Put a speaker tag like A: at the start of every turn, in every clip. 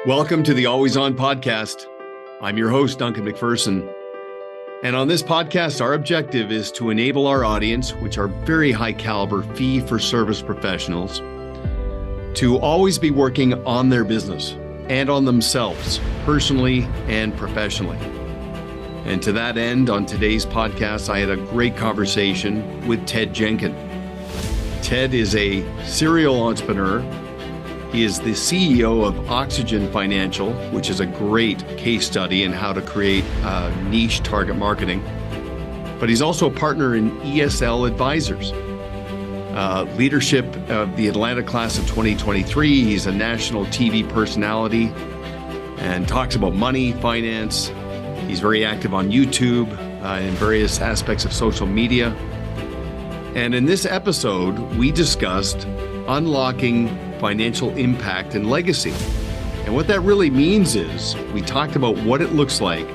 A: Welcome to the Always On podcast. I'm your host, Duncan MacPherson. And on this podcast, our objective is to enable our audience, which are very high caliber fee-for-service professionals, to always be working on their business and on themselves, personally and professionally. And to that end, on today's podcast, I had a great conversation with Ted Jenkin. Ted is a serial entrepreneur. He is the CEO of Oxygen Financial, which is a great case study in how to create niche target marketing. But he's also a partner in ESL Advisors, leadership of the Atlanta class of 2023. He's a national TV personality and talks about money, finance. He's very active on YouTube in various aspects of social media. And in this episode, we discussed unlocking financial impact and legacy. And what that really means is we talked about what it looks like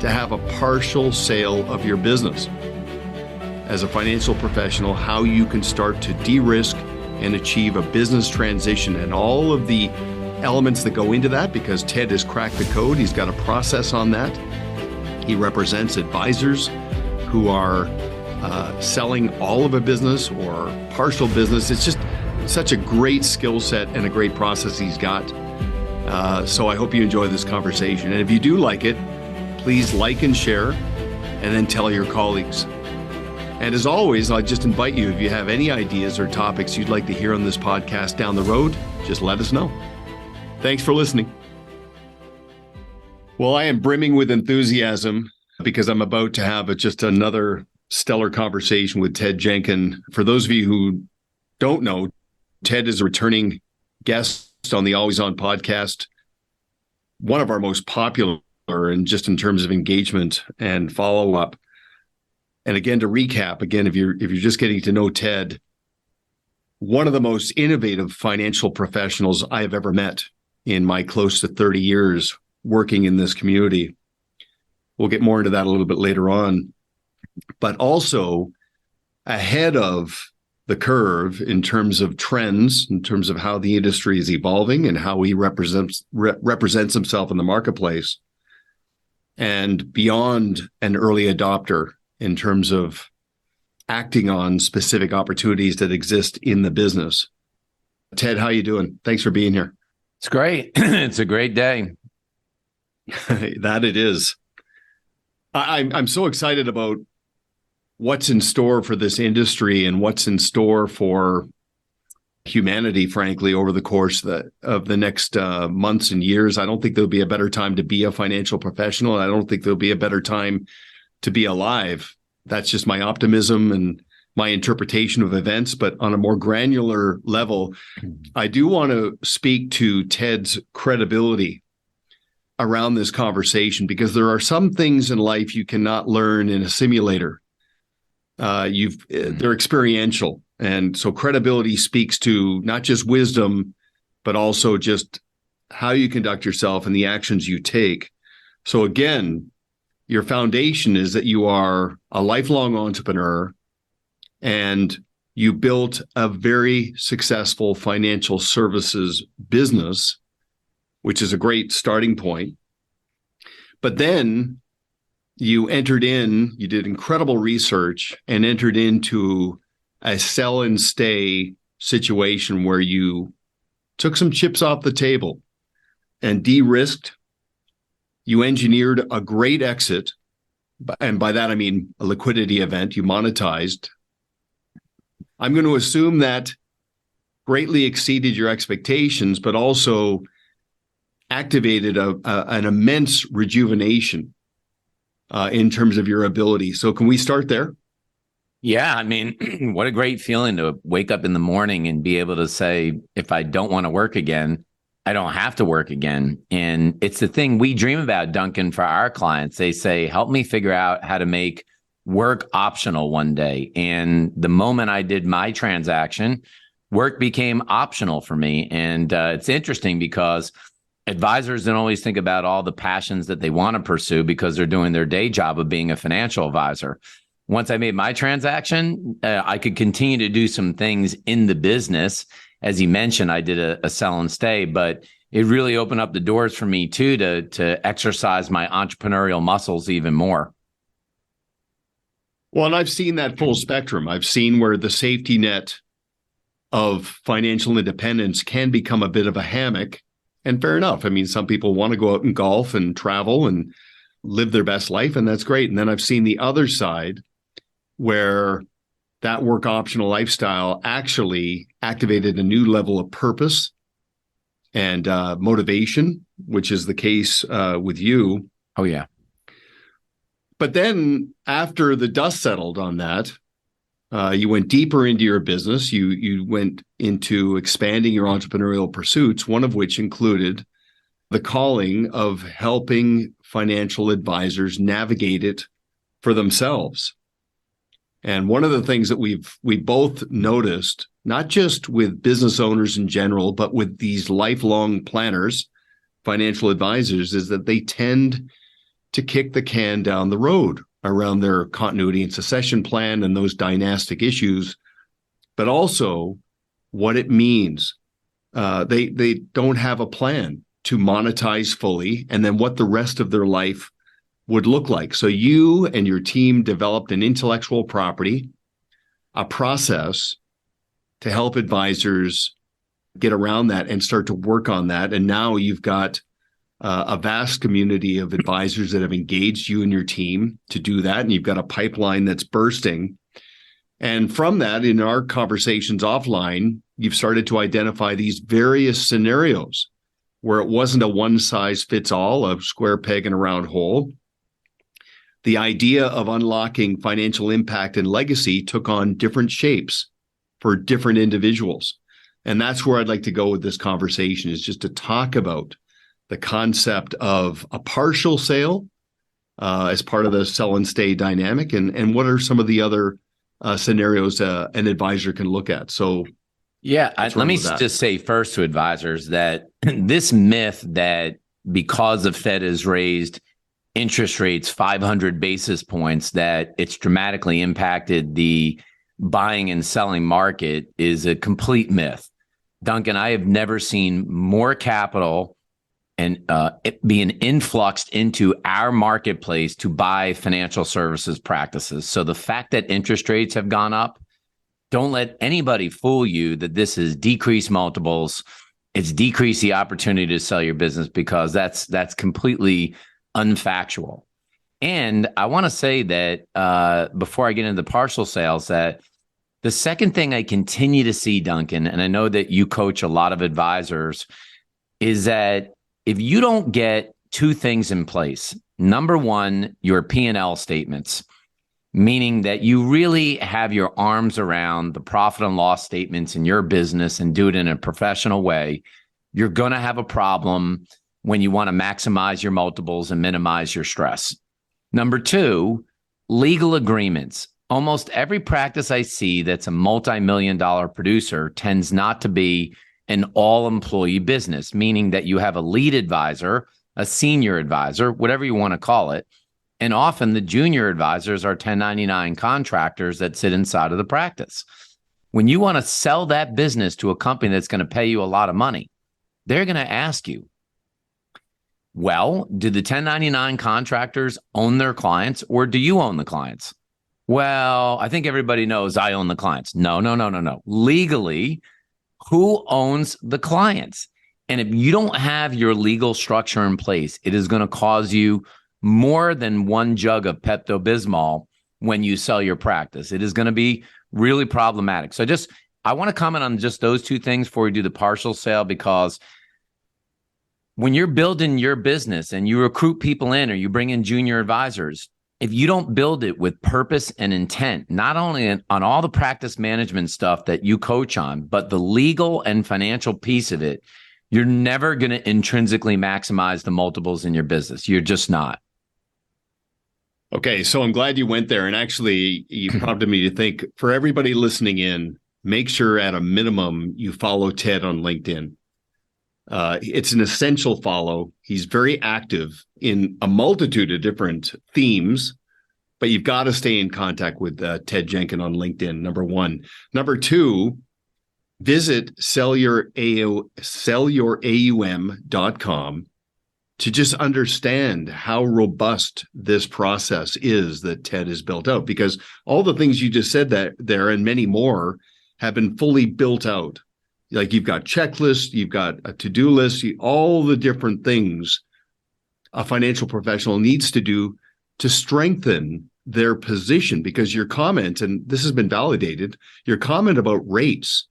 A: to have a partial sale of your business. As a financial professional, how you can start to de-risk and achieve a business transition and all of the elements that go into that, because Ted has cracked the code. He's got a process on that. He represents advisors who are selling all of a business or partial business. It's just such a great skill set and a great process he's got. So I hope you enjoy this conversation. And if you do like it, please like and share, and then tell your colleagues. And as always, I just invite you, if you have any ideas or topics you'd like to hear on this podcast down the road, just let us know. Thanks for listening. Well, I am brimming with enthusiasm because I'm about to have just another stellar conversation with Ted Jenkin. For those of you who don't know, Ted is a returning guest on the Always On podcast, one of our most popular, and just in terms of engagement and follow-up. And again, to recap, if you're just getting to know Ted, one of the most innovative financial professionals I have ever met in my close to 30 years working in this community. We'll get more into that a little bit later on, but also ahead of the curve in terms of trends, in terms of how the industry is evolving and how he represents himself in the marketplace, and beyond an early adopter in terms of acting on specific opportunities that exist in the business. Ted, how you doing? Thanks for being here.
B: It's great. It's a great day.
A: That it is. I'm so excited about what's in store for this industry and what's in store for humanity, frankly, over the course of the next months and years. I don't think there'll be a better time to be a financial professional. I don't think there'll be a better time to be alive. That's just my optimism and my interpretation of events. But on a more granular level, I do want to speak to Ted's credibility around this conversation, because there are some things in life you cannot learn in a simulator. They're experiential. And so credibility speaks to not just wisdom, but also just how you conduct yourself and the actions you take. So again, your foundation is that you are a lifelong entrepreneur and you built a very successful financial services business, which is a great starting point. But then you did incredible research and entered into a sell and stay situation where you took some chips off the table and de-risked. You engineered a great exit. And by that, I mean a liquidity event. You monetized. I'm going to assume that greatly exceeded your expectations, but also activated an immense rejuvenation in terms of your ability. So can we start there?
B: Yeah, I mean, what a great feeling to wake up in the morning and be able to say, if I don't want to work again, I don't have to work again. And it's the thing we dream about, Duncan, for our clients. They say, help me figure out how to make work optional one day. And the moment I did my transaction, work became optional for me. And it's interesting because advisors don't always think about all the passions that they want to pursue because they're doing their day job of being a financial advisor. Once I made my transaction, I could continue to do some things in the business. As you mentioned, I did a sell and stay, but it really opened up the doors for me too to exercise my entrepreneurial muscles even more.
A: Well, and I've seen that full spectrum. I've seen where the safety net of financial independence can become a bit of a hammock. And fair enough. I mean, some people want to go out and golf and travel and live their best life, and that's great. And then I've seen the other side where that work optional lifestyle actually activated a new level of purpose and motivation, which is the case with you.
B: Oh, yeah.
A: But then after the dust settled on that, you went deeper into your business. You went into expanding your entrepreneurial pursuits, one of which included the calling of helping financial advisors navigate it for themselves. And one of the things that we both noticed, not just with business owners in general, but with these lifelong planners, financial advisors, is that they tend to kick the can down the road around their continuity and succession plan and those dynastic issues, but also what it means. They don't have a plan to monetize fully, and then what the rest of their life would look like. So you and your team developed an intellectual property, a process to help advisors get around that and start to work on that. And now you've got a vast community of advisors that have engaged you and your team to do that. And you've got a pipeline that's bursting. And from that, in our conversations offline, you've started to identify these various scenarios where it wasn't a one size fits all, a square peg in a round hole. The idea of unlocking financial impact and legacy took on different shapes for different individuals. And that's where I'd like to go with this conversation, is just to talk about the concept of a partial sale as part of the sell and stay dynamic, and what are some of the other scenarios an advisor can look at. So
B: yeah, let me just say first to advisors that this myth that because the Fed has raised interest rates 500 basis points, that it's dramatically impacted the buying and selling market is a complete myth. Duncan, I have never seen more capital and it being influxed into our marketplace to buy financial services practices. So the fact that interest rates have gone up, don't let anybody fool you that this is decreased multiples. It's decreased the opportunity to sell your business, because that's completely unfactual. And I want to say that before I get into the partial sales, that the second thing I continue to see, Duncan, and I know that you coach a lot of advisors, is that if you don't get two things in place, number one, your P&L statements, meaning that you really have your arms around the profit and loss statements in your business and do it in a professional way, you're going to have a problem when you want to maximize your multiples and minimize your stress. Number two, legal agreements. Almost every practice I see that's a multi-million-dollar producer tends not to be an all-employee business, meaning that you have a lead advisor, a senior advisor, whatever you want to call it. And often the junior advisors are 1099 contractors that sit inside of the practice. When you want to sell that business to a company that's going to pay you a lot of money, they're going to ask you, well, do the 1099 contractors own their clients, or do you own the clients? Well, I think everybody knows I own the clients. No. Legally, who owns the clients? And if you don't have your legal structure in place, it is going to cause you more than one jug of Pepto-Bismol when you sell your practice. It is going to be really problematic. So I want to comment on just those two things before we do the partial sale, because when you're building your business and you recruit people in, or you bring in junior advisors, if you don't build it with purpose and intent, not only on all the practice management stuff that you coach on, but the legal and financial piece of it, you're never going to intrinsically maximize the multiples in your business. You're just not.
A: Okay, so I'm glad you went there. And actually, you prompted me to think, for everybody listening in, make sure at a minimum you follow Ted on LinkedIn. It's an essential follow. He's very active in a multitude of different themes, but you've got to stay in contact with Ted Jenkin on LinkedIn, number one. Number two, Visit sellyouraum.com to just understand how robust this process is that Ted has built out, because all the things you just said that there and many more have been fully built out. Like you've got checklists, you've got a to-do list, all the different things a financial professional needs to do to strengthen their position. Because your comment, and this has been validated, your comment about rates,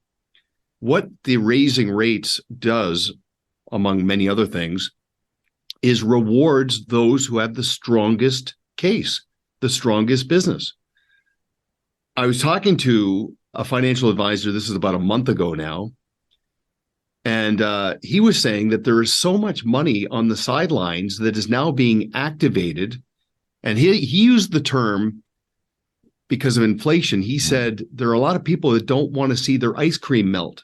A: what the raising rates does, among many other things, is rewards those who have the strongest case, the strongest business. I was talking to a financial advisor, this is about a month ago now, and he was saying that there is so much money on the sidelines that is now being activated. And he used the term, because of inflation, he said there are a lot of people that don't want to see their ice cream melt.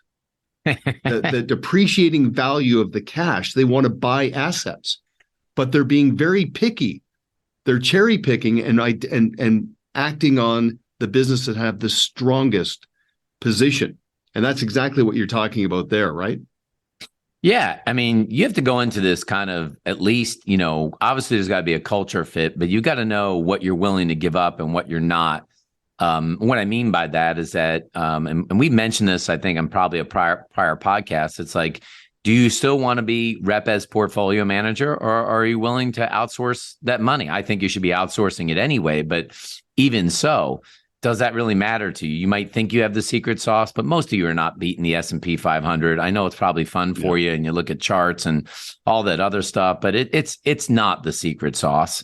A: the depreciating value of the cash, they want to buy assets, but they're being very picky. They're cherry picking and acting on the business that have the strongest position. And that's exactly what you're talking about there, right?
B: Yeah. I mean, you have to go into this kind of, at least, obviously there's got to be a culture fit, but you got to know what you're willing to give up and what you're not. What I mean by that is that, and we mentioned this, I think, on probably a prior podcast. It's like, do you still want to be rep as portfolio manager, or are you willing to outsource that money? I think you should be outsourcing it anyway, but even so, does that really matter to you? You might think you have the secret sauce, but most of you are not beating the S&P 500. I know it's probably fun for you, and you look at charts and all that other stuff, but it's not the secret sauce.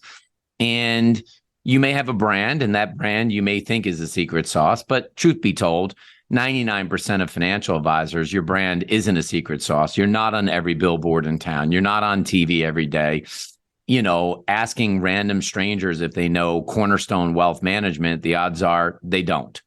B: And you may have a brand, and that brand you may think is the secret sauce, but truth be told, 99% of financial advisors, your brand isn't a secret sauce. You're not on every billboard in town. You're not on TV every day. Asking random strangers if they know Cornerstone Wealth Management, the odds are they don't.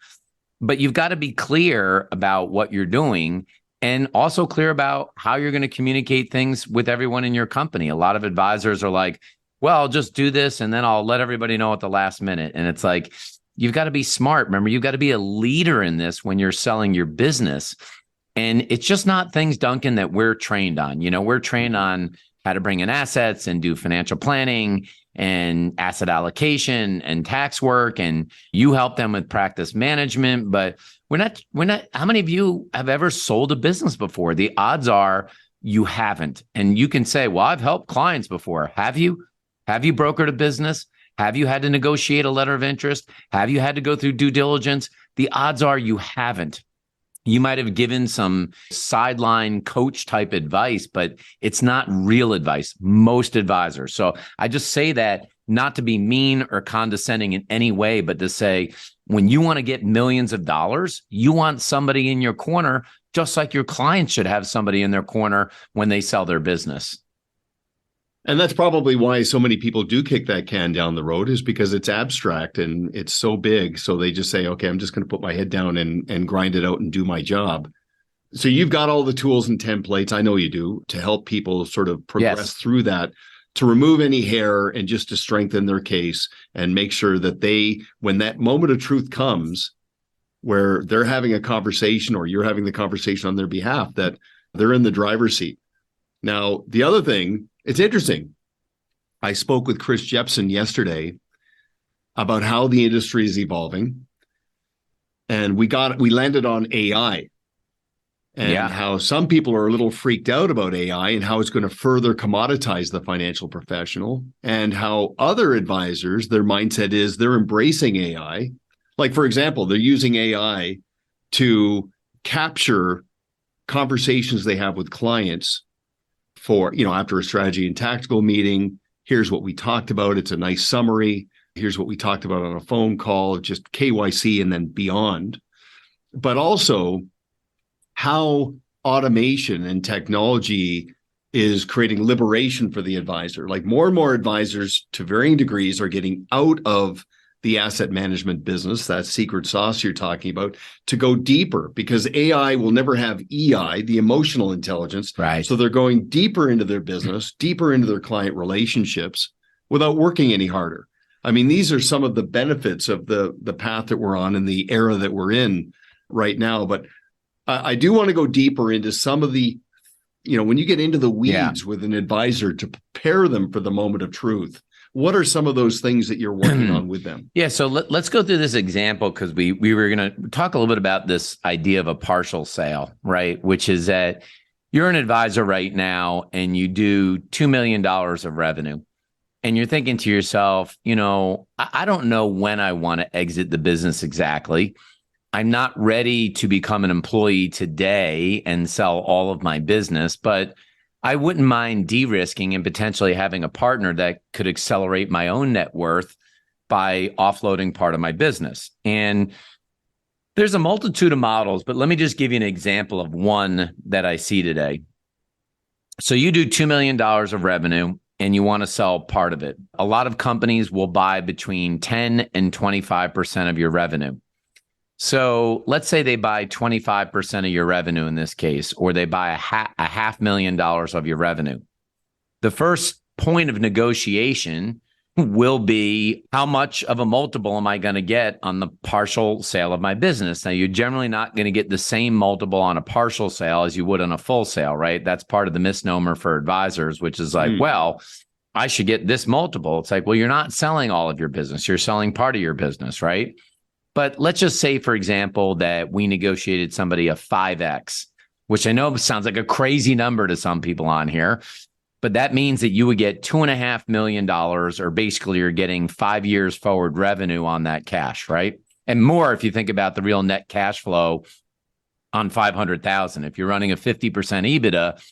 B: But you've got to be clear about what you're doing, and also clear about how you're going to communicate things with everyone in your company. A lot of advisors are like, well, I'll just do this and then I'll let everybody know at the last minute. And it's like, you've got to be smart. Remember, you've got to be a leader in this when you're selling your business. And it's just not things, Duncan, that we're trained on. We're trained on how to bring in assets and do financial planning and asset allocation and tax work. And you help them with practice management. But we're not, how many of you have ever sold a business before? The odds are you haven't. And you can say, well, I've helped clients before. Have you? Have you brokered a business? Have you had to negotiate a letter of interest? Have you had to go through due diligence? The odds are you haven't. You might have given some sideline coach type advice, but it's not real advice, most advisors. So I just say that not to be mean or condescending in any way, but to say, when you want to get millions of dollars, you want somebody in your corner, just like your clients should have somebody in their corner when they sell their business.
A: And that's probably why so many people do kick that can down the road, is because it's abstract and it's so big. So they just say, okay, I'm just going to put my head down and grind it out and do my job. So you've got all the tools and templates, I know you do, to help people sort of progress through that, to remove any hair and just to strengthen their case and make sure that they, when that moment of truth comes, where they're having a conversation or you're having the conversation on their behalf, that they're in the driver's seat. Now, the other thing, it's interesting. I spoke with Chris Jepson yesterday about how the industry is evolving, and we landed on AI and how some people are a little freaked out about AI and how it's going to further commoditize the financial professional, and how other advisors, their mindset is they're embracing AI. Like, for example, they're using AI to capture conversations they have with clients for, after a strategy and tactical meeting. Here's what we talked about. It's a nice summary. Here's what we talked about on a phone call, just KYC and then beyond. But also how automation and technology is creating liberation for the advisor. Like, more and more advisors to varying degrees are getting out of the asset management business, that secret sauce you're talking about, to go deeper, because AI will never have EI, the emotional intelligence.
B: Right.
A: So they're going deeper into their business, deeper into their client relationships without working any harder. I mean, these are some of the benefits of the path that we're on and the era that we're in right now. But I do want to go deeper into some of the, when you get into the
B: Yeah.
A: weeds with an advisor to prepare them for the moment of truth, what are some of those things that you're working on with them?
B: Yeah, so let's go through this example because we were going to talk a little bit about this idea of a partial sale, right? Which is that you're an advisor right now and you do $2 million of revenue. And you're thinking to yourself, I don't know when I want to exit the business exactly. I'm not ready to become an employee today and sell all of my business, but I wouldn't mind de-risking and potentially having a partner that could accelerate my own net worth by offloading part of my business. And there's a multitude of models, but let me just give you an example of one that I see today. So you do $2 million of revenue and you want to sell part of it. A lot of companies will buy between 10 and 25% of your revenue. So let's say they buy 25% of your revenue in this case, or they buy a $500,000 of your revenue. The first point of negotiation will be, how much of a multiple am I going to get on the partial sale of my business? Now, you're generally not going to get the same multiple on a partial sale as you would on a full sale, right? That's part of the misnomer for advisors, which is like, well, I should get this multiple. It's like, well, you're not selling all of your business. You're selling part of your business, right? But let's just say, for example, that we negotiated somebody a 5X, which I know sounds like a crazy number to some people on here, but that means that you would get $2.5 million, or basically you're getting 5 years forward revenue on that cash, right? And more if you think about the real net cash flow on 500,000. If you're running a 50% EBITDA,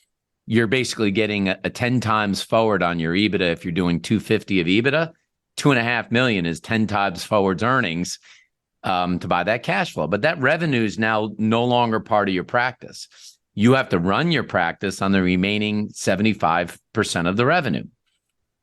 B: you're basically getting a 10 times forward on your EBITDA. If you're doing 250 of EBITDA, 2.5 million is 10 times forwards earnings to buy that cash flow. But that revenue is now no longer part of your practice. You have to run your practice on the remaining 75% of the revenue.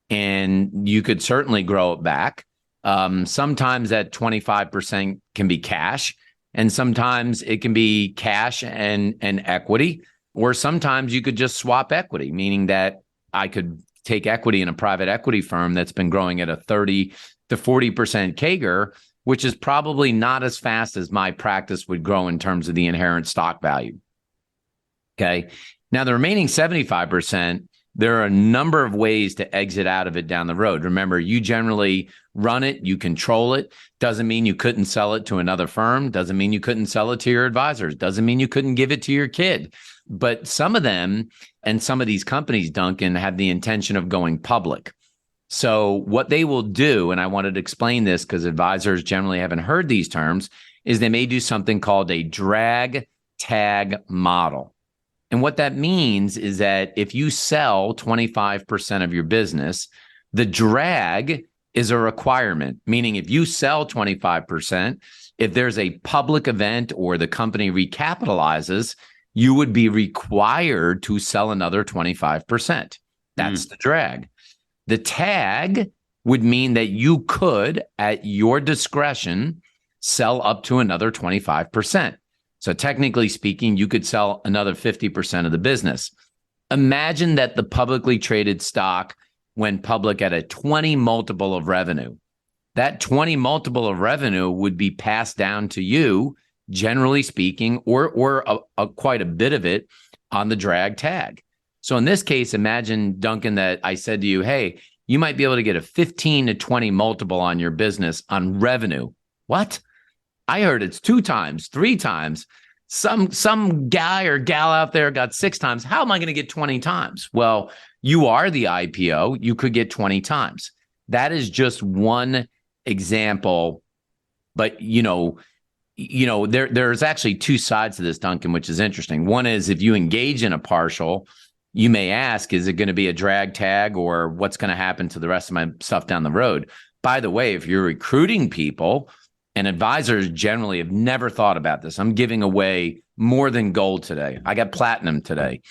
B: And you could certainly grow it back. Sometimes that 25% can be cash, and sometimes it can be cash and equity, or sometimes you could just swap equity, meaning that I could take equity in a private equity firm that's been growing at a 30 to 40% CAGR, which is probably not as fast as my practice would grow in terms of the inherent stock value. Okay. Now, the remaining 75%, there are a number of ways to exit out of it down the road. Remember, you generally run it, you control it. Doesn't mean you couldn't sell it to another firm. Doesn't mean you couldn't sell it to your advisors. Doesn't mean you couldn't give it to your kid. But some of them and some of these companies, Duncan, have the intention of going public. So what they will do, and I wanted to explain this because advisors generally haven't heard these terms, is they may do something called a drag tag model. And what that means is that if you sell 25% of your business, the drag is a requirement, meaning if you sell 25%, if there's a public event or the company recapitalizes, you would be required to sell another 25%. That's the drag. The tag would mean that you could, at your discretion, sell up to another 25%. So technically speaking, you could sell another 50% of the business. Imagine that the publicly traded stock went public at a 20 multiple of revenue. That 20 multiple of revenue would be passed down to you, generally speaking, or quite a bit of it on the drag tag. So in this case, imagine, Duncan, that I said to you, hey, you might be able to get a 15 to 20 multiple on your business on revenue. What? I heard it's 2 times, 3 times. Some guy or gal out there got 6 times. How am I going to get 20 times? Well, you are the IPO. You could get 20 times. That is just one example. But, there's actually 2 sides to this, Duncan, which is interesting. One is if you engage in a partial, you may ask, is it going to be a drag tag, or what's going to happen to the rest of my stuff down the road? By the way, if you're recruiting people, and advisors generally have never thought about this, I'm giving away more than gold today. I got platinum today.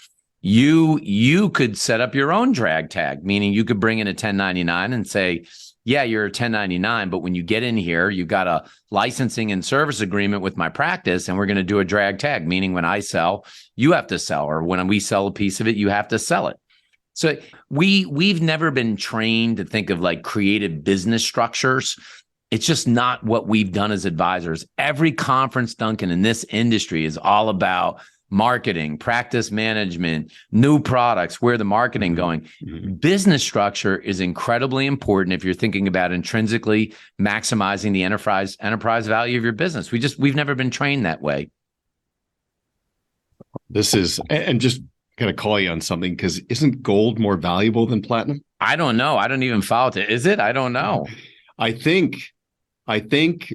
B: You could set up your own drag tag, meaning you could bring in a 1099 and say, yeah, you're a 1099, but when you get in here, you've got a licensing and service agreement with my practice, and we're going to do a drag tag, meaning when I sell, you have to sell, or when we sell a piece of it, you have to sell it. So we've never been trained to think of like creative business structures It's just not what we've done as advisors. Every conference, Duncan, in this industry is all about marketing, practice management, new products, where the marketing going. Business structure is incredibly important if you're thinking about intrinsically maximizing the enterprise value of your business. We've never been trained that way.
A: This is, and just going to call you on something, because isn't gold more valuable than platinum?
B: I don't know. I don't even follow it. Is it? I don't know.
A: I think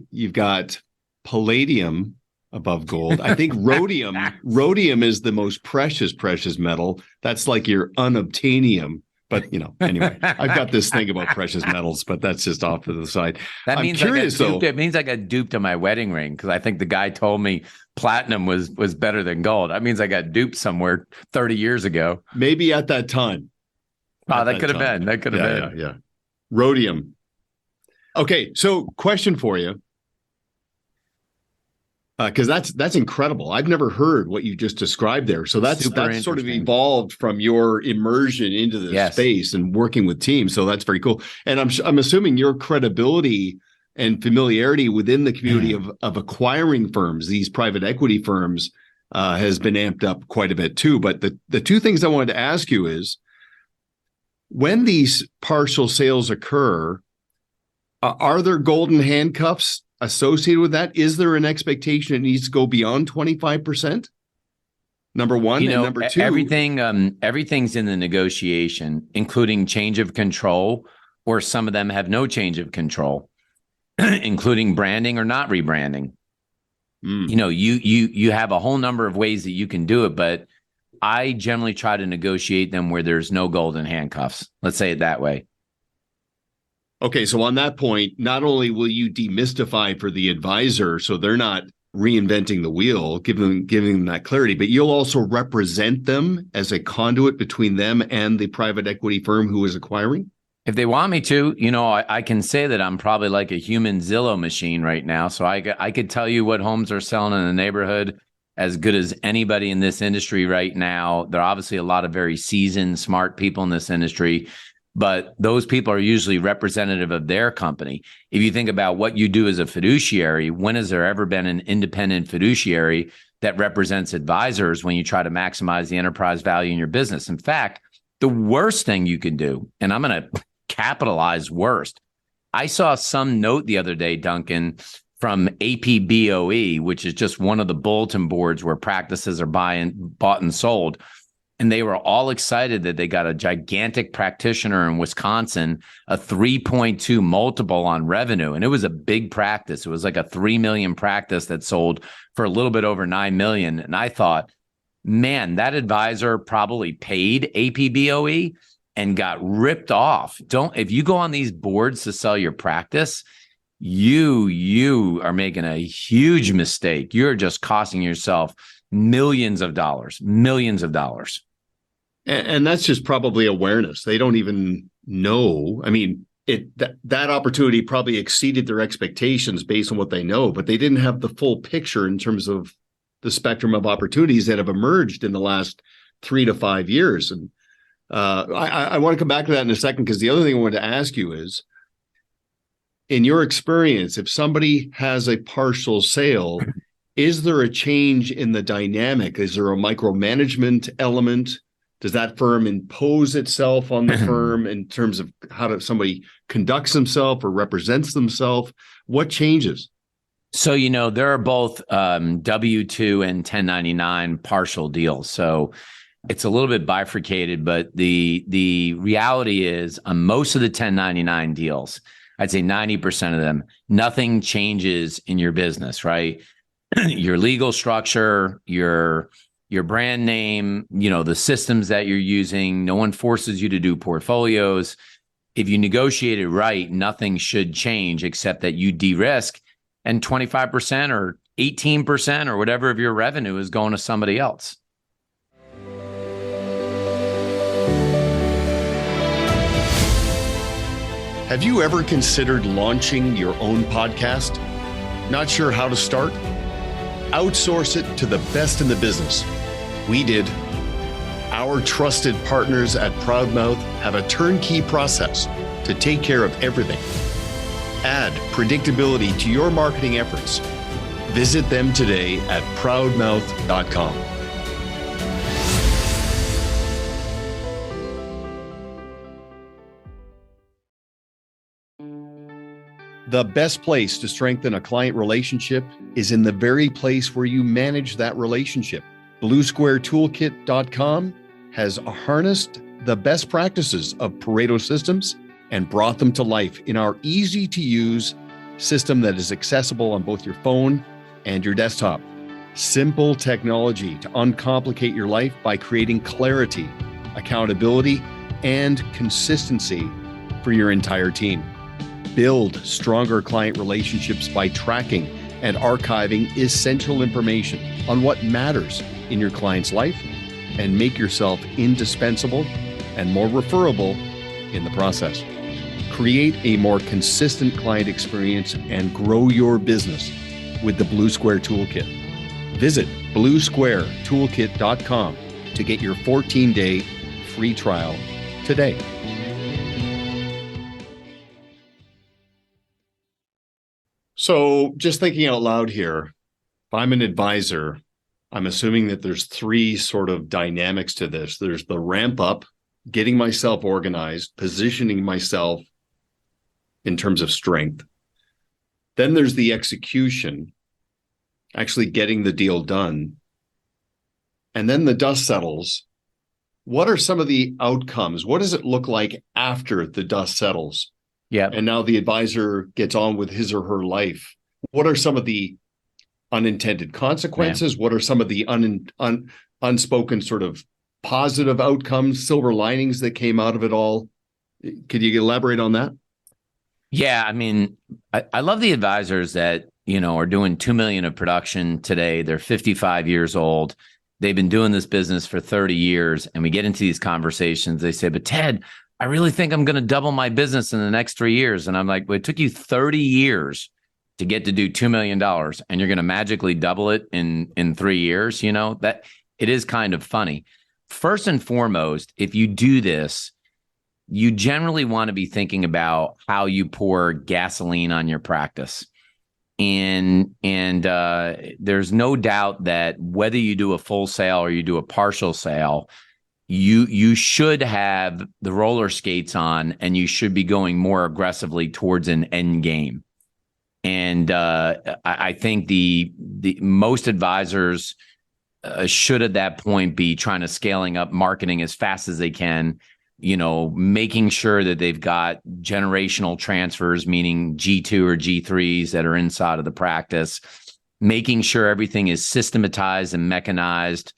A: you've got palladium above gold. I think rhodium is the most precious metal. That's like your unobtainium. But, anyway, I've got this thing about precious metals, but that's just off to the side.
B: That means it means I got duped on my wedding ring, because I think the guy told me platinum was better than gold. That means I got duped somewhere 30 years ago.
A: Maybe at that time.
B: That could have been. That could have been.
A: Yeah. Rhodium. Okay, so question for you. Because that's incredible. I've never heard what you just described there. So that's sort of evolved from your immersion into this space and working with teams. So that's very cool. And I'm assuming your credibility and familiarity within the community of acquiring firms, these private equity firms, has been amped up quite a bit too. But the two things I wanted to ask you is, when these partial sales occur, are there golden handcuffs associated with that? Is there an expectation it needs to go beyond 25%? Number one, and number two,
B: everything's in the negotiation, including change of control, or some of them have no change of control, including branding or not rebranding. You have a whole number of ways that you can do it, but I generally try to negotiate them where there's no golden handcuffs. Let's say it that way.
A: Okay, so on that point, not only will you demystify for the advisor so they're not reinventing the wheel, giving them that clarity, but you'll also represent them as a conduit between them and the private equity firm who is acquiring?
B: If they want me to, I can say that I'm probably like a human Zillow machine right now. So I could tell you what homes are selling in the neighborhood as good as anybody in this industry right now. There are obviously a lot of very seasoned, smart people in this industry, but those people are usually representative of their company. If you think about what you do as a fiduciary, when has there ever been an independent fiduciary that represents advisors when you try to maximize the enterprise value in your business? In fact, the worst thing you can do, and I'm going to capitalize worst, I saw some note the other day, Duncan, from APBOE, which is just one of the bulletin boards where practices are bought and sold. And they were all excited that they got a gigantic practitioner in Wisconsin, a 3.2 multiple on revenue. And it was a big practice. It was like a 3 million practice that sold for a little bit over 9 million. And I thought, man, that advisor probably paid APBOE and got ripped off. If you go on these boards to sell your practice, you are making a huge mistake. You're just costing yourself millions of dollars.
A: And that's just probably awareness. They don't even know. I mean, that opportunity probably exceeded their expectations based on what they know, but they didn't have the full picture in terms of the spectrum of opportunities that have emerged in the last 3 to 5 years. And I want to come back to that in a second, because the other thing I wanted to ask you is, in your experience, if somebody has a partial sale, is there a change in the dynamic? Is there a micromanagement element? Does that firm impose itself on the firm in terms of how somebody conducts himself or represents themselves? What changes?
B: So, there are both W-2 and 1099 partial deals. So it's a little bit bifurcated, but the reality is on most of the 1099 deals, I'd say 90% of them, nothing changes in your business, right? Your legal structure, your brand name, the systems that you're using, no one forces you to do portfolios. If you negotiate it right, nothing should change except that you de-risk, and 25% or 18% or whatever of your revenue is going to somebody else.
A: Have you ever considered launching your own podcast? Not sure how to start? Outsource it to the best in the business. We did. Our trusted partners at Proudmouth have a turnkey process to take care of everything. Add predictability to your marketing efforts. Visit them today at proudmouth.com. The best place to strengthen a client relationship is in the very place where you manage that relationship. BlueSquareToolkit.com has harnessed the best practices of Pareto systems and brought them to life in our easy-to-use system that is accessible on both your phone and your desktop. Simple technology to uncomplicate your life by creating clarity, accountability, and consistency for your entire team. Build stronger client relationships by tracking and archiving essential information on what matters in your client's life, and make yourself indispensable and more referable in the process. Create a more consistent client experience and grow your business with the Blue Square Toolkit. Visit BlueSquareToolkit.com to get your 14-day free trial today. So just thinking out loud here, if I'm an advisor, I'm assuming that there's three sort of dynamics to this. There's the ramp up, getting myself organized, positioning myself in terms of strength. Then there's the execution, actually getting the deal done. And then the dust settles. What are some of the outcomes? What does it look like after the dust settles?
B: Yeah.
A: And now the advisor gets on with his or her life. What are some of the unintended consequences? What are some of the unspoken sort of positive outcomes, silver linings that came out of it all? Could you elaborate on that?
B: Yeah, I mean, I love the advisors that, are doing 2 million of production today. They're 55 years old. They've been doing this business for 30 years. And we get into these conversations. They say, but Ted, I really think I'm going to double my business in the next 3 years. And I'm like, well, it took you 30 years to get to do $2 million, and you're going to magically double it in 3 years. That it is kind of funny. First and foremost, if you do this, you generally want to be thinking about how you pour gasoline on your practice. And there's no doubt that whether you do a full sale or you do a partial sale, you should have the roller skates on, and you should be going more aggressively towards an end game. And I think the most advisors should at that point be trying to scaling up marketing as fast as they can, making sure that they've got generational transfers, meaning G2 or G3s that are inside of the practice, making sure everything is systematized and mechanized.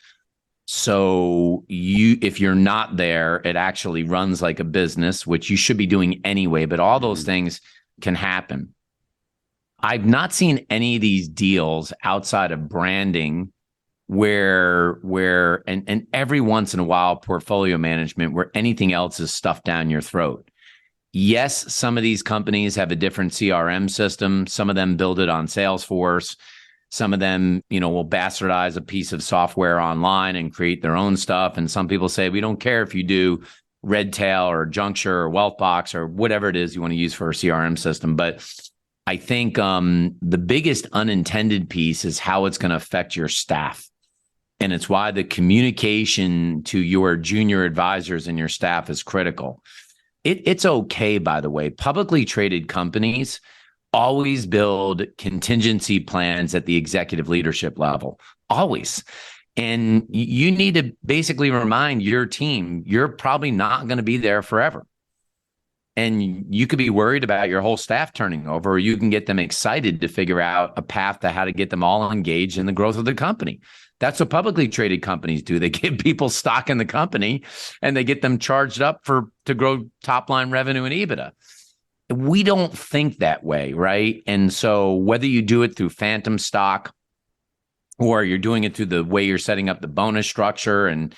B: So if you're not there, it actually runs like a business, which you should be doing anyway, but all those things can happen. I've not seen any of these deals outside of branding where every once in a while portfolio management where anything else is stuffed down your throat. Yes, some of these companies have a different CRM system. Some of them build it on Salesforce. Some of them, will bastardize a piece of software online and create their own stuff. And some people say, we don't care if you do Redtail or Juncture or Wealthbox or whatever it is you want to use for a CRM system. But I think the biggest unintended piece is how it's going to affect your staff. And it's why the communication to your junior advisors and your staff is critical. It's okay, by the way. Publicly traded companies always build contingency plans at the executive leadership level, always. And you need to basically remind your team, you're probably not going to be there forever. And you could be worried about your whole staff turning over, or you can get them excited to figure out a path to how to get them all engaged in the growth of the company. That's what publicly traded companies do. They give people stock in the company and they get them charged up to grow top line revenue and EBITDA. We don't think that way, right? And so whether you do it through phantom stock or you're doing it through the way you're setting up the bonus structure and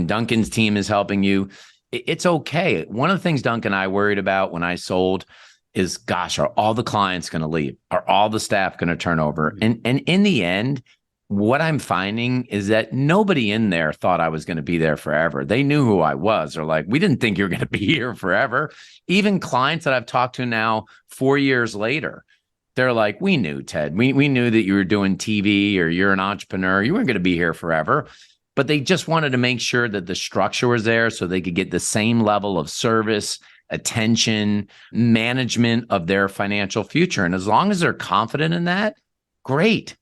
B: Duncan's team is helping you, it's okay. One of the things Duncan and I worried about when I sold is, gosh, are all the clients going to leave? Are all the staff going to turn over? And in the end, what I'm finding is that nobody in there thought I was going to be there forever. They knew who I was. They're like, we didn't think you were going to be here forever. Even clients that I've talked to now 4 years later, they're like, we knew, Ted. We knew that you were doing TV or you're an entrepreneur. You weren't going to be here forever. But they just wanted to make sure that the structure was there so they could get the same level of service, attention, management of their financial future. And as long as they're confident in that, great.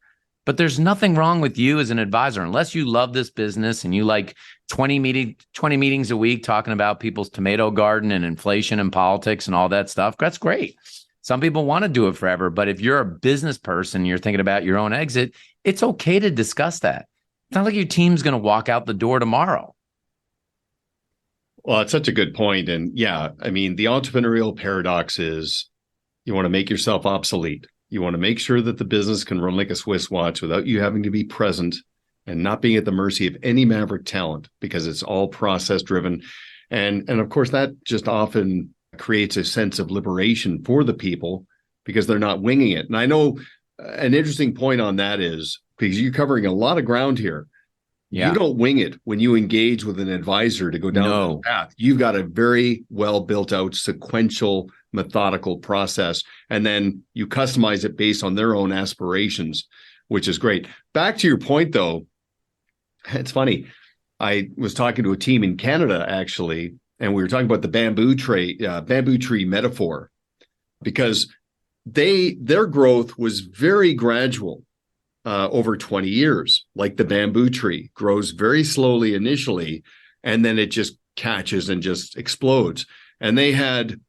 B: But there's nothing wrong with you as an advisor, unless you love this business and you like 20 meetings a week talking about people's tomato garden and inflation and politics and all that stuff. That's great. Some people want to do it forever. But if you're a business person, you're thinking about your own exit, it's okay to discuss that. It's not like your team's going to walk out the door tomorrow.
A: Well, it's such a good point. And yeah, I mean, the entrepreneurial paradox is you want to make yourself obsolete. You want to make sure that the business can run like a Swiss watch without you having to be present and not being at the mercy of any maverick talent, because it's all process driven. And of course, that just often creates a sense of liberation for the people because they're not winging it. And I know an interesting point on that is, because you're covering a lot of ground here. Yeah. You don't wing it when you engage with an advisor to go down that path. You've got a very well built out sequential methodical process, and then you customize it based on their own aspirations, which is great. Back to your point though, it's funny. I was talking to a team in Canada actually, and we were talking about the bamboo tree metaphor, because their growth was very gradual. Over 20 years, like the bamboo tree grows very slowly initially, and then it just catches and just explodes. And they had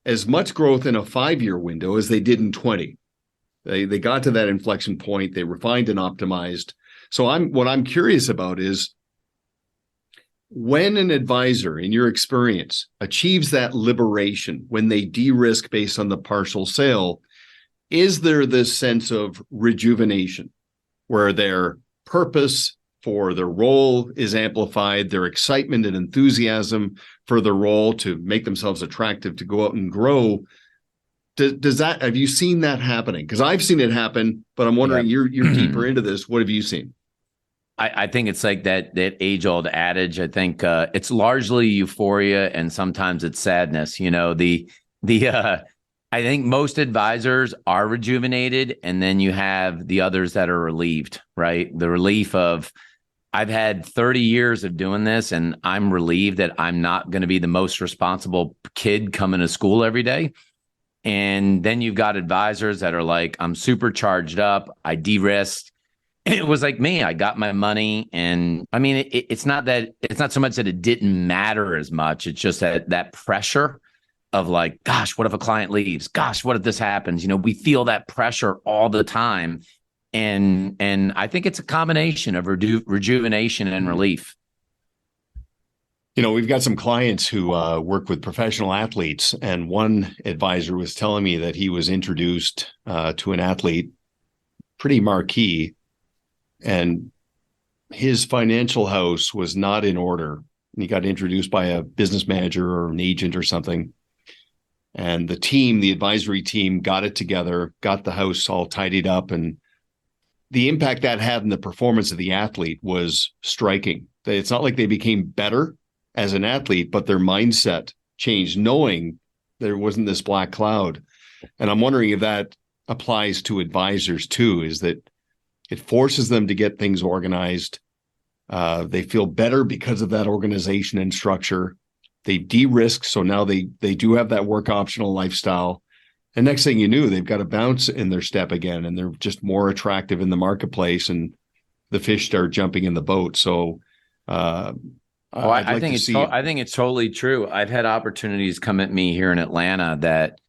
A: as much growth in a 5-year window as they did in 20. They got to that inflection point. They refined and optimized. So what I'm curious about is, when an advisor, in your experience, achieves that liberation, when they de-risk based on the partial sale, is there this sense of rejuvenation, where their purpose for their role is amplified, their excitement and enthusiasm for the role to make themselves attractive to go out and grow? Have you seen that happening? Because I've seen it happen, but I'm wondering, you're deeper into this. What have you seen?
B: I think it's like that age-old adage. I think it's largely euphoria, and sometimes it's sadness. You know, I think most advisors are rejuvenated, and then you have the others that are relieved, right? The relief of, I've had 30 years of doing this, and I'm relieved that I'm not going to be the most responsible kid coming to school every day. And then you've got advisors that are like, I'm super charged up. I de-risked. It was like me. I got my money. And I mean, it's not so much that it didn't matter as much. It's just that pressure of like, gosh, what if a client leaves? Gosh, what if this happens? You know, we feel that pressure all the time. And I think it's a combination of rejuvenation and relief.
A: You know, we've got some clients who work with professional athletes, and one advisor was telling me that he was introduced to an athlete, pretty marquee, and his financial house was not in order. He got introduced by a business manager or an agent or something. And the advisory team got it together, got the house all tidied up, and the impact that had in the performance of the athlete was striking. It's not like they became better as an athlete, but their mindset changed, knowing there wasn't this black cloud. And I'm wondering if that applies to advisors too, is that it forces them to get things organized. They feel better because of that organization and structure. They de-risk, so now they do have that work optional lifestyle. And next thing you knew, they've got a bounce in their step again, and they're just more attractive in the marketplace, and the fish start jumping in the boat. So I think it's totally true. I've had opportunities come at me here in Atlanta that,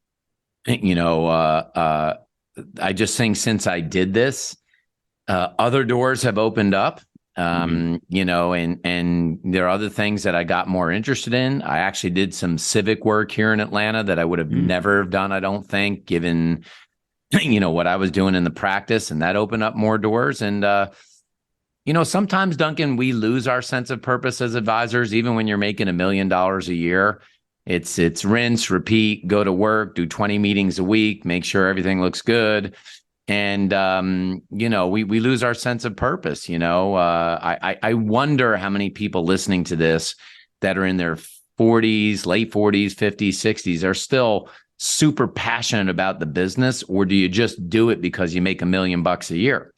A: you know, I just think since I did this, other doors have opened up. You know, and there are other things that I got more interested in. I actually did some civic work here in Atlanta that I would have never done, I don't think, given, you know, what I was doing in the practice, and that opened up more doors. And, you know, sometimes, Duncan, we lose our sense of purpose as advisors, even when you're making $1 million a year. It's rinse, repeat, go to work, do 20 meetings a week, make sure everything looks good.
B: And, we lose our sense of purpose. I wonder how many people listening to this that are in their 40s, late 40s, 50s, 60s are still super passionate about the business, or do you just do it because you make $1 million a year?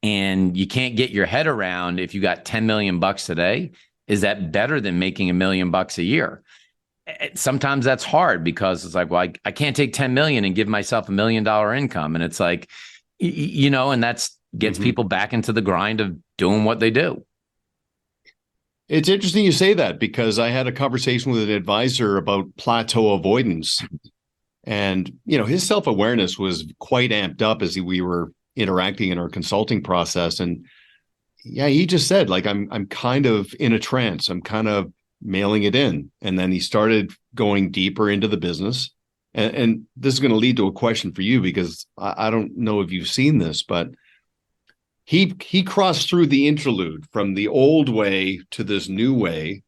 B: And you can't get your head around, if you got 10 million bucks today, is that better than making $1 million a year? Sometimes that's hard because it's like, well, I can't take 10 million and give myself $1 million income. And it's like, and that's gets people back into the grind of doing what they do.
A: It's interesting you say that, because I had a conversation with an advisor about plateau avoidance. And, his self-awareness was quite amped up as we were interacting in our consulting process. And yeah, he just said, like, I'm kind of in a trance. I'm kind of mailing it in. And then he started going deeper into the business. And this is going to lead to a question for you, because I don't know if you've seen this, but he crossed through the interlude from the old way to this new way,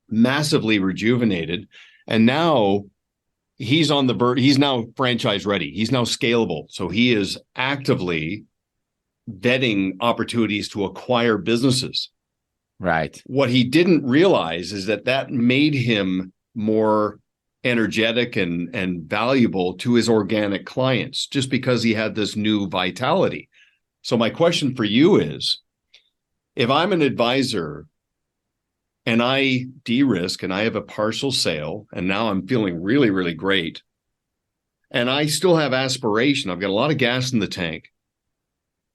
A: massively rejuvenated. And now he's on the verge. He's now franchise ready. He's now scalable. So he is actively vetting opportunities to acquire businesses.
B: Right.
A: What he didn't realize is that made him more energetic and valuable to his organic clients, just because he had this new vitality. So my question for you is, if I'm an advisor and I de-risk and I have a partial sale, and now I'm feeling really, really great, and I still have aspiration, I've got a lot of gas in the tank,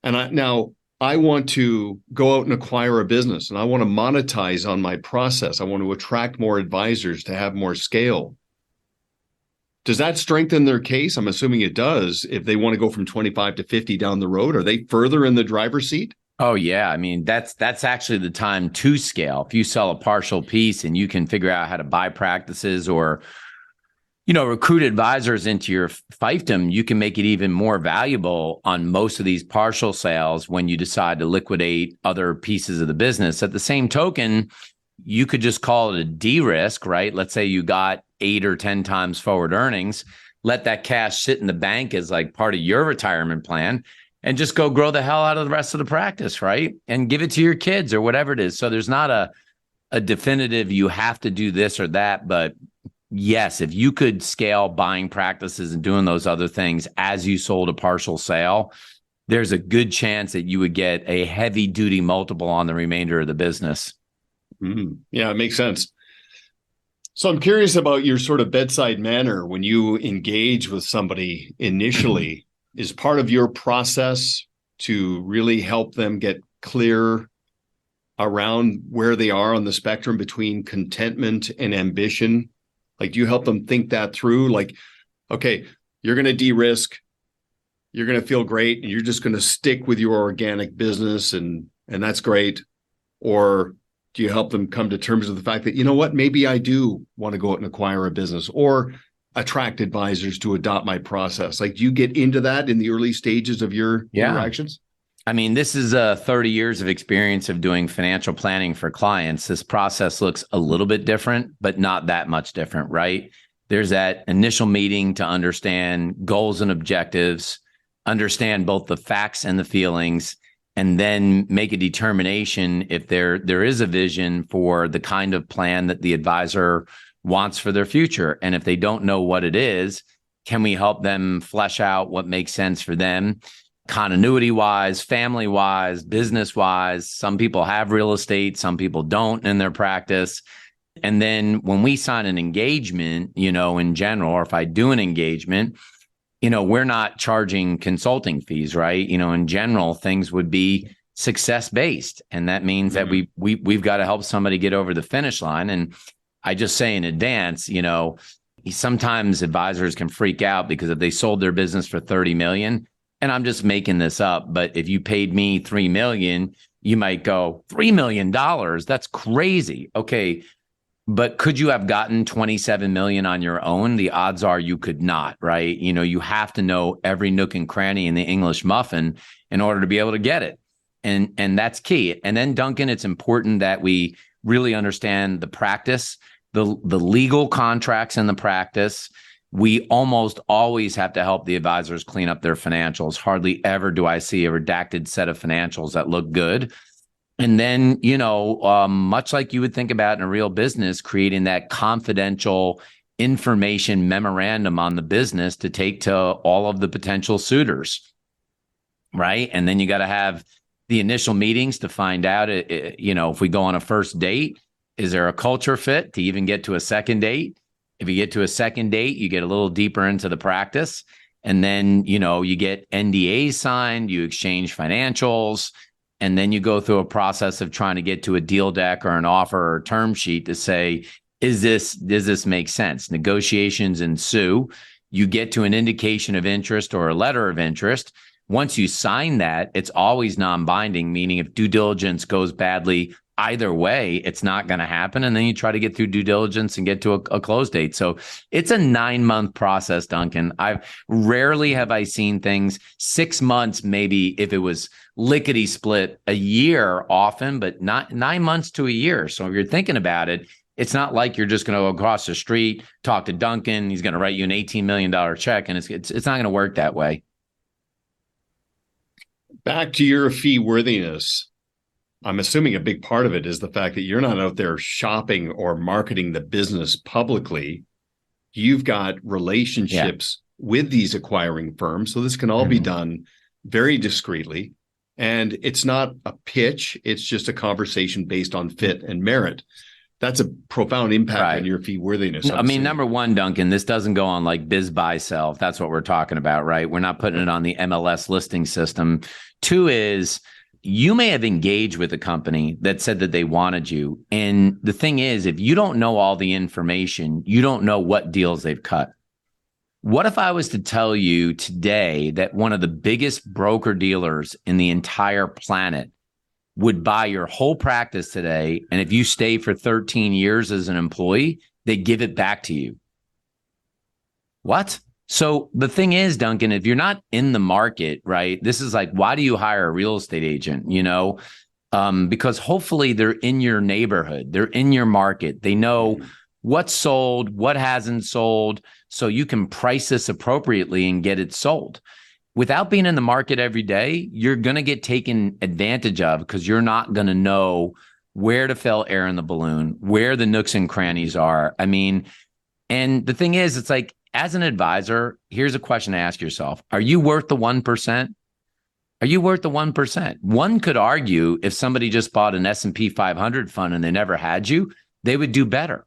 A: and I want to go out and acquire a business, and I want to monetize on my process. I want to attract more advisors to have more scale. Does that strengthen their case? I'm assuming it does. If they want to go from 25 to 50 down the road, are they further in the driver's seat?
B: Oh, yeah. I mean, that's actually the time to scale. If you sell a partial piece and you can figure out how to buy practices or, recruit advisors into your fiefdom, you can make it even more valuable on most of these partial sales when you decide to liquidate other pieces of the business. At the same token, you could just call it a de-risk, right? Let's say you got 8 or 10 times forward earnings, let that cash sit in the bank as like part of your retirement plan, and just go grow the hell out of the rest of the practice, right? And give it to your kids or whatever it is. So there's not a definitive, you have to do this or that. But yes, if you could scale buying practices and doing those other things as you sold a partial sale, there's a good chance that you would get a heavy duty multiple on the remainder of the business.
A: Mm-hmm. Yeah, it makes sense. So I'm curious about your sort of bedside manner when you engage with somebody initially. Is part of your process to really help them get clear around where they are on the spectrum between contentment and ambition? Like, do you help them think that through? Like, okay, you're going to de-risk, you're going to feel great, and you're just going to stick with your organic business, and that's great. Or do you help them come to terms with the fact that, you know what, maybe I do want to go out and acquire a business, or attract advisors to adopt my process? Like, do you get into that in the early stages of your interactions?
B: I mean, this is 30 years of experience of doing financial planning for clients. This process looks a little bit different, but not that much different, right? There's that initial meeting to understand goals and objectives, understand both the facts and the feelings, and then make a determination if there is a vision for the kind of plan that the advisor wants for their future. And if they don't know what it is, can we help them flesh out what makes sense for them, continuity wise, family wise, business wise? Some people have real estate, some people don't in their practice. And then when we sign an engagement, in general, or if I do an engagement, we're not charging consulting fees, right? In general, things would be success-based. And that means that we've got to help somebody get over the finish line. And I just say in advance, sometimes advisors can freak out because if they sold their business for 30 million, and I'm just making this up, but if you paid me 3 million, you might go, $3 million, that's crazy. Okay, but could you have gotten 27 million on your own? The odds are you could not, right? You have to know every nook and cranny in the English muffin in order to be able to get it. And that's key. And then, Duncan, it's important that we really understand the practice, the legal contracts in the practice, we almost always have to help the advisors clean up their financials. Hardly ever do I see a redacted set of financials that look good. And then, much like you would think about in a real business, creating that confidential information memorandum on the business to take to all of the potential suitors, right? And then you got to have the initial meetings to find out, if we go on a first date, is there a culture fit to even get to a second date? If you get to a second date, you get a little deeper into the practice. And then, you get NDAs signed, you exchange financials, and then you go through a process of trying to get to a deal deck or an offer or term sheet to say, does this make sense? Negotiations ensue. You get to an indication of interest or a letter of interest. Once you sign that, it's always non-binding, meaning if due diligence goes badly, either way, it's not going to happen. And then you try to get through due diligence and get to a close date. So it's a 9-month process, Duncan. Rarely have I seen things 6 months, maybe if it was lickety split, a year often, but not 9 months to a year. So if you're thinking about it, it's not like you're just going to go across the street, talk to Duncan, he's going to write you an $18 million check, and it's not going to work that way.
A: Back to your fee worthiness. I'm assuming a big part of it is the fact that you're not out there shopping or marketing the business publicly. You've got relationships with these acquiring firms. So this can all be done very discreetly. And it's not a pitch. It's just a conversation based on fit and merit. That's a profound impact on your fee worthiness.
B: I mean, number one, Duncan, this doesn't go on like biz, buy, sell. If that's what we're talking about, right? We're not putting it on the MLS listing system. 2 is, you may have engaged with a company that said that they wanted you. And the thing is, if you don't know all the information, you don't know what deals they've cut. What if I was to tell you today that one of the biggest broker dealers in the entire planet would buy your whole practice today, and if you stay for 13 years as an employee, they give it back to you? What? So the thing is, Duncan, if you're not in the market, right, this is like, why do you hire a real estate agent? Because hopefully they're in your neighborhood, they're in your market, they know what's sold, what hasn't sold, so you can price this appropriately and get it sold. Without being in the market every day, you're going to get taken advantage of because you're not going to know where to fill air in the balloon, where the nooks and crannies are. I mean, and the thing is, it's like, as an advisor, here's a question to ask yourself. Are you worth the 1%? Are you worth the 1%? One could argue if somebody just bought an S&P 500 fund and they never had you, they would do better.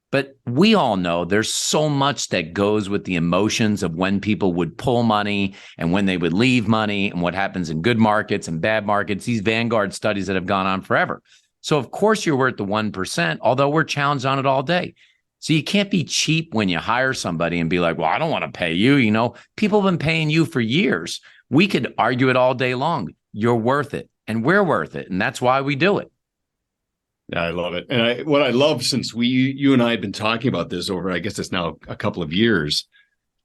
B: But we all know there's so much that goes with the emotions of when people would pull money and when they would leave money and what happens in good markets and bad markets, these Vanguard studies that have gone on forever. So of course you're worth the 1%, although we're challenged on it all day. So you can't be cheap when you hire somebody and be like, well, I don't want to pay you. People have been paying you for years. We could argue it all day long. You're worth it and we're worth it. And that's why we do it.
A: Yeah, I love it. And what I love, since you and I have been talking about this over, I guess it's now a couple of years,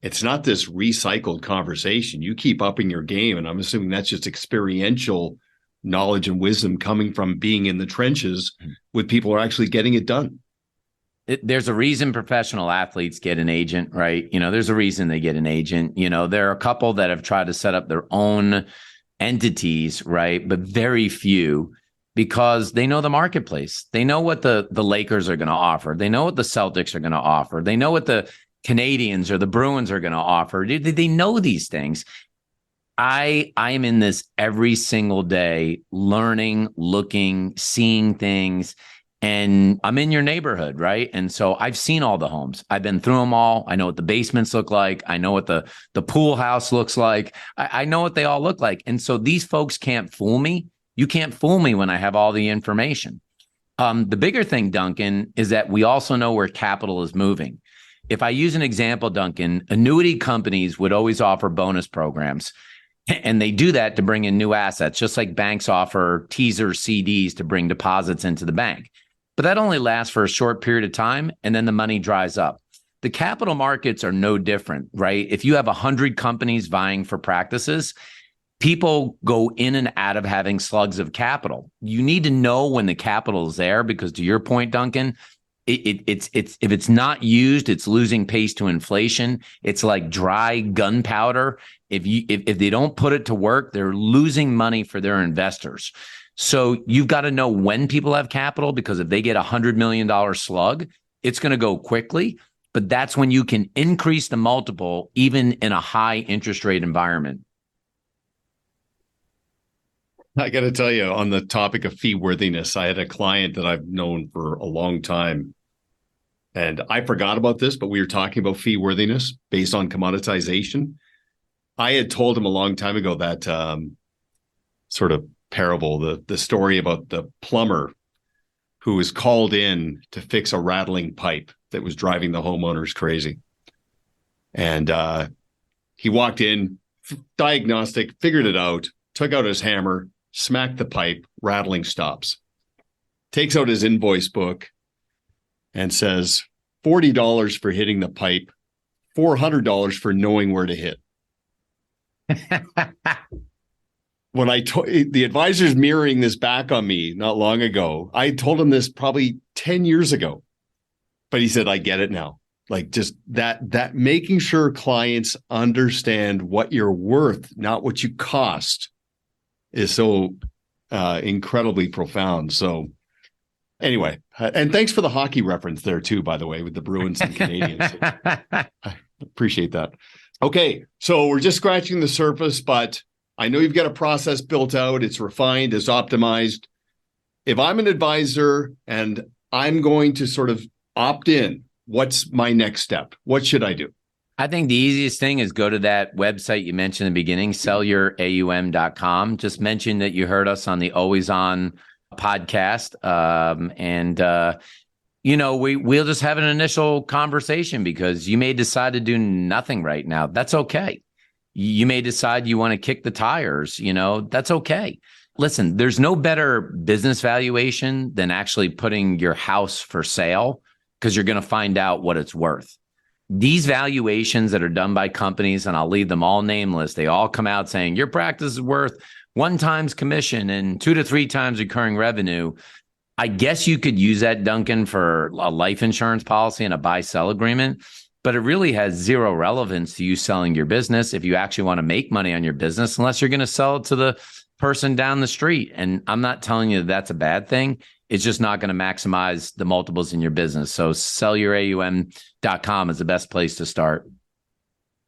A: it's not this recycled conversation. You keep upping your game. And I'm assuming that's just experiential knowledge and wisdom coming from being in the trenches with people who are actually getting it done.
B: There's a reason professional athletes get an agent, right? There's a reason they get an agent. There are a couple that have tried to set up their own entities, right? But very few, because they know the marketplace. They know what the Lakers are going to offer. They know what the Celtics are going to offer. They know what the Canadians or the Bruins are going to offer. They know these things. I am in this every single day, learning, looking, seeing things. And I'm in your neighborhood, right? And so I've seen all the homes. I've been through them all. I know what the basements look like. I know what the pool house looks like. I know what they all look like. And so these folks can't fool me. You can't fool me when I have all the information. The bigger thing, Duncan, is that we also know where capital is moving. If I use an example, Duncan, annuity companies would always offer bonus programs. And they do that to bring in new assets, just like banks offer teaser CDs to bring deposits into the bank. But that only lasts for a short period of time, and then the money dries up. The capital markets are no different, right? If you have 100 companies vying for practices, people go in and out of having slugs of capital. You need to know when the capital is there, because to your point, Duncan, it's if it's not used, it's losing pace to inflation. It's like dry gunpowder. If they don't put it to work, they're losing money for their investors. So you've got to know when people have capital, because if they get $100 million slug, it's going to go quickly. But that's when you can increase the multiple, even in a high interest rate environment.
A: I got to tell you, on the topic of fee worthiness, I had a client that I've known for a long time, and I forgot about this, but we were talking about fee worthiness based on commoditization. I had told him a long time ago that sort of parable, the story about the plumber who was called in to fix a rattling pipe that was driving the homeowners crazy. And he walked in, diagnostic, figured it out, took out his hammer, smacked the pipe, rattling stops, takes out his invoice book and says, $40 for hitting the pipe, $400 for knowing where to hit. When the advisor's mirroring this back on me not long ago, I told him this probably 10 years ago, but he said, I get it now. Like, just that making sure clients understand what you're worth, not what you cost, is so incredibly profound. So anyway, and thanks for the hockey reference there too, by the way, with the Bruins and Canadians. I appreciate that. Okay, so we're just scratching the surface, but I know you've got a process built out. It's refined, it's optimized. If I'm an advisor and I'm going to sort of opt in, what's my next step? What should I do?
B: I think the easiest thing is go to that website you mentioned in the beginning, sellyouraum.com. Just mention that you heard us on the Always On podcast. We'll just have an initial conversation, because you may decide to do nothing right now. That's okay. You may decide you want to kick the tires. That's okay. Listen, there's no better business valuation than actually putting your house for sale, because you're going to find out what it's worth. These valuations that are done by companies, and I'll leave them all nameless, they all come out saying your practice is worth 1 times commission and 2 to 3 times recurring revenue. I guess you could use that, Duncan, for a life insurance policy and a buy-sell agreement, but it really has zero relevance to you selling your business if you actually want to make money on your business, unless you're going to sell it to the person down the street. And I'm not telling you that's a bad thing. It's just not going to maximize the multiples in your business. So sellyouraum.com is the best place to start.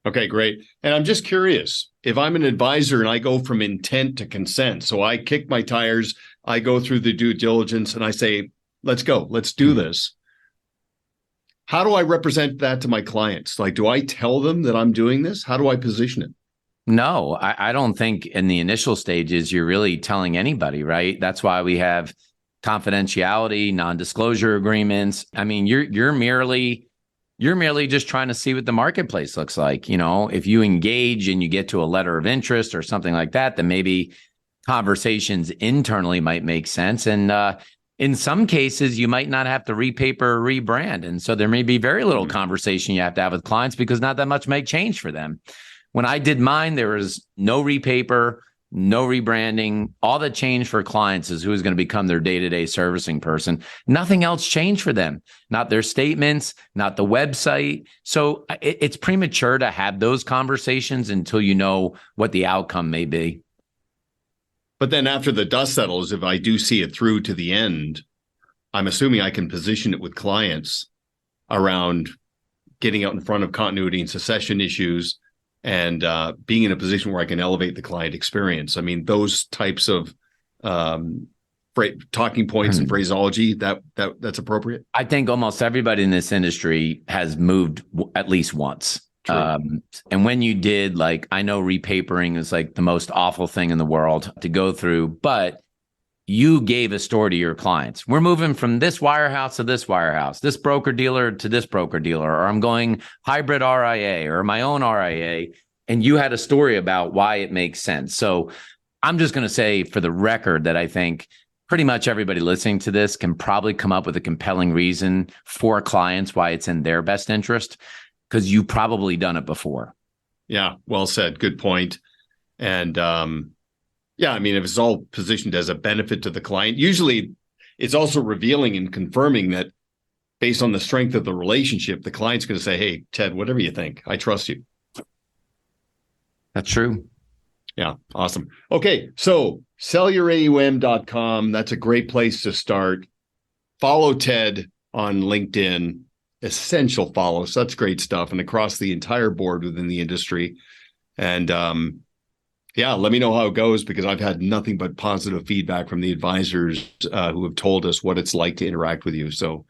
A: Okay, great. And I'm just curious, if I'm an advisor and I go from intent to consent, so I kick my tires, I go through the due diligence and I say, let's go, let's do this. How do I represent that to my clients? Like, do I tell them that I'm doing this? How do I position it?
B: No, I don't think in the initial stages you're really telling anybody, right? That's why we have confidentiality, non-disclosure agreements. I mean, you're merely just trying to see what the marketplace looks like. If you engage and you get to a letter of interest or something like that, then maybe conversations internally might make sense. And in some cases, you might not have to repaper or rebrand. And so there may be very little conversation you have to have with clients, because not that much might change for them. When I did mine, there was no repaper, no rebranding. All that changed for clients is who is going to become their day-to-day servicing person. Nothing else changed for them, not their statements, not the website. So it's premature to have those conversations until you know what the outcome may be.
A: But then after the dust settles, if I do see it through to the end, I'm assuming I can position it with clients around getting out in front of continuity and succession issues, and being in a position where I can elevate the client experience. I mean, those types of talking points and phraseology, that's appropriate.
B: I think almost everybody in this industry has moved at least once. And when you did, like, I know repapering is like the most awful thing in the world to go through, but you gave a story to your clients. We're moving from this wirehouse to this wirehouse, this broker dealer to this broker dealer, or I'm going hybrid RIA or my own RIA. And you had a story about why it makes sense. So I'm just going to say for the record that I think pretty much everybody listening to this can probably come up with a compelling reason for clients why it's in their best interest, because you've probably done it before.
A: Yeah, well said. Good point. And yeah, I mean, if it's all positioned as a benefit to the client, usually it's also revealing and confirming that based on the strength of the relationship, the client's going to say, hey, Ted, whatever you think, I trust you.
B: That's true.
A: Yeah. Awesome. Okay. So sellyouraum.com. That's a great place to start. Follow Ted on LinkedIn. Essential follow. So that's great stuff. And across the entire board within the industry. And let me know how it goes, because I've had nothing but positive feedback from the advisors who have told us what it's like to interact with you. So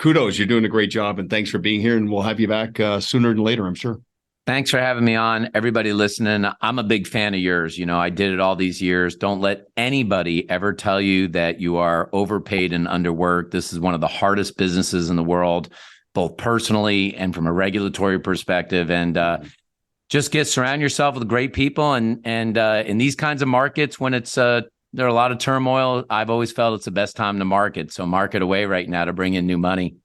A: kudos, you're doing a great job, and thanks for being here. And we'll have you back sooner than later, I'm sure.
B: Thanks for having me on. Everybody listening, I'm a big fan of yours. I did it all these years. Don't let anybody ever tell you that you are overpaid and underworked. This is one of the hardest businesses in the world, both personally and from a regulatory perspective. And just surround yourself with great people. And in these kinds of markets, when there are a lot of turmoil, I've always felt it's the best time to market. So market away right now to bring in new money.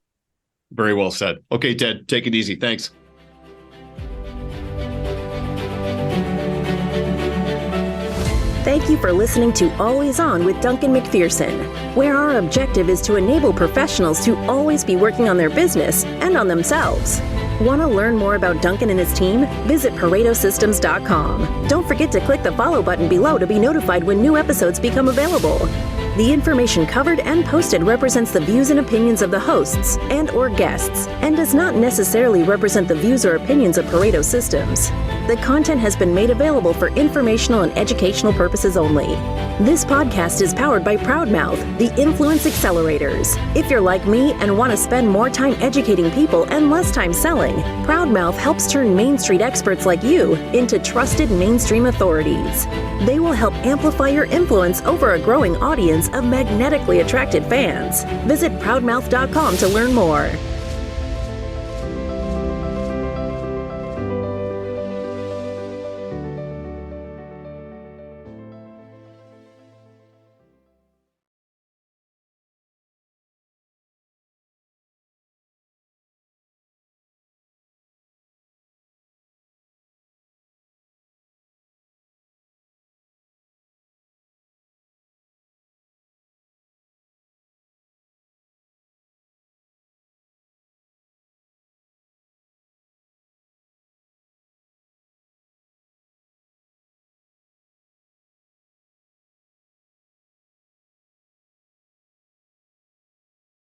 A: Very well said. Okay, Ted, take it easy. Thanks.
C: Thank you for listening to Always On with Duncan MacPherson, where our objective is to enable professionals to always be working on their business and on themselves. Want to learn more about Duncan and his team? Visit ParetoSystems.com. Don't forget to click the follow button below to be notified when new episodes become available. The information covered and posted represents the views and opinions of the hosts and/or guests, and does not necessarily represent the views or opinions of Pareto Systems. The content has been made available for informational and educational purposes only. This podcast is powered by Proudmouth, the Influence Accelerators. If you're like me and want to spend more time educating people and less time selling, Proudmouth helps turn Main Street experts like you into trusted mainstream authorities. They will help amplify your influence over a growing audience of magnetically attracted fans. Visit proudmouth.com to learn more.